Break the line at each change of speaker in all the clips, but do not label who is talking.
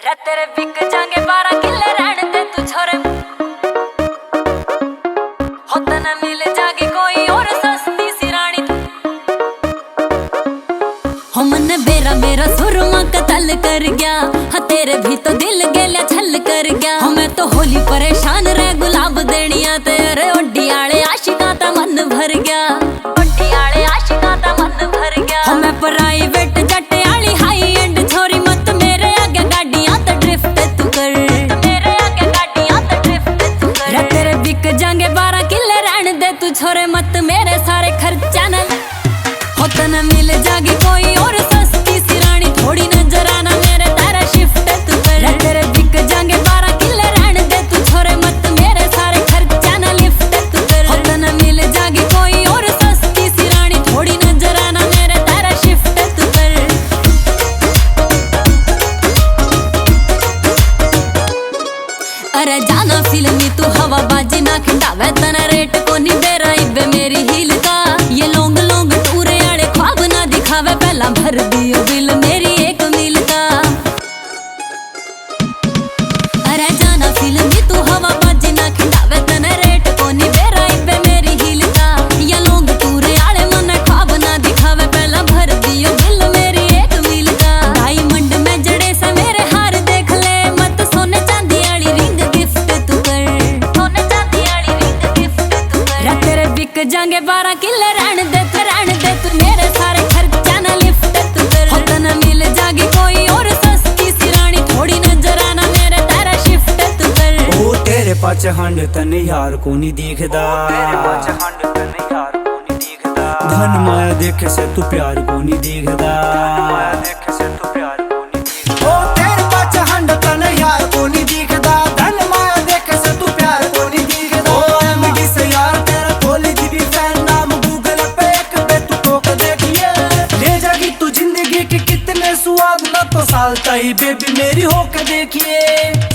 तेरे बिक जाएंगे 12 किले रहने दे तू छोरे होता न मिल जागी कोई और सस्ती सी रानी हो मन बेरा मेरा सुरमा कतल कर गया हाँ तेरे भी तो दिल गेलिया छल कर गया हो मैं तो होली परेशान रह गुलाब देनिया तेरे ओडी आले आशिका ता मन भर गया ओडी आले आशिका ता मन भर गया हो मैं प्राइवेट जट आली हाई एंड छोरी मत मेरे आगे गाड़ियां तो ड्रिफ्ट तू कर मेरे आगे गाड़ियां तो ड्रिफ्ट तू कर तेरे बिक जाएंगे 12 किले रहने दे तू छोरे मत मेरे सारे खर्चा न होता न मिल जागी कोई और सस्ती सी रानी थोड़ी नजर आना मेरे तारा शिफ्ट तू कर तेरे बिक जाएंगे 12 किले रहने दे तू छोरे मत मेरे सारे खर्चा न लिफ्ट तू कर होता न मिल जागी कोई और सस्ती सी रानी थोड़ी नजर आना मेरे तारा शिफ्ट तू कर अरे जाना फिल्मी तू हवा बाजी ना खिंडावे तना रेट को नहीं दे रही बे मेरी हील का ये लोंग लोंग टूरे आड़े ख्वाब ना दिखावे पहला भर दियो बिल मेरी एक मील का अरे जाना फिल्मी तू हवा बाजी ना खिंडावे तना रेट को नहीं दे रही बे मेरी हील का ये लोंग टूरे आड़े मन ख्वाब ना दिखावे पहला भर दियो बिल मेरी एक मील का डायमंड में जड़े से मेरे हार देख ले मत सोने चांदी वाली रिंग गिफ्ट तू कर सोने चांदी वाली रिंग गिफ्ट तू कर तेरे बिक जाएंगे 12 किले रहने दे तू मेरे सारे खर्चा न लिफ्ट तू कर होता न मिल जागी कोई और सस्ती सी रानी थोड़ी नजर आना मेरे तारा शिफ्ट तू कर
ओ तेरे पाछ हंड तने यार को नहीं दिखदा तेरे पाछ हंड तने यार को नहीं दिखदा धन माया देखे से तू प्यार को नहीं दिखदा माया देखे से तू प्यार को नहीं दिखदा ओ तेरे पाछ हंड तने यार को नहीं दिखदा धन माया देखे से तू प्यार को नहीं दिखदा ओ एमडी से यार तेरा कॉलेज भी फैन नाम गूगल पे एक बे तू टोक देखिए ले जागी तू जिंदगी के कितने स्वाद ना तो साल ताई बेबी मेरी होके देखिए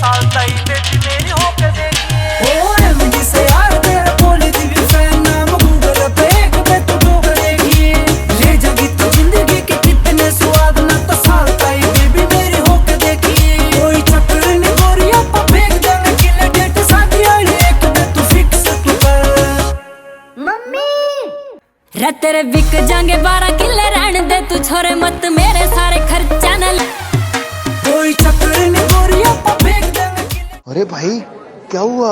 साल ताई बेबी मेरी होके देखिए ओ एमडी से यार तेरा कॉलेज भी फैन नाम गूगल पे एक बे तू टोक देखिए ले जागी तू जिंदगी के कितने स्वाद ना तो साल ताई बेबी मेरी होके देखिए कोई चक्कर नहीं गोरिया पा फेंक देंगे किले डेट शादी वाली एक बे तू फिक्स तू कर
मम्मी तेरे बिक जाएंगे 12 किले रहने दे तू छोरे मत मेरे सारे खर्चा न
कोई चक्कर नहीं गोरिया पा फेंक देंगे किले।
अरे भाई क्या हुआ?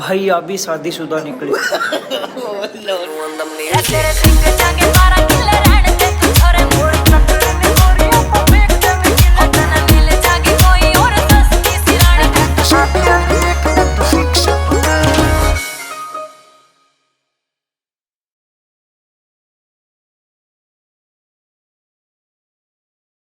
भाई अभी शादीशुदा निकले
तेरे बिक जाएंगे 12 किले रहने दे तू छोरे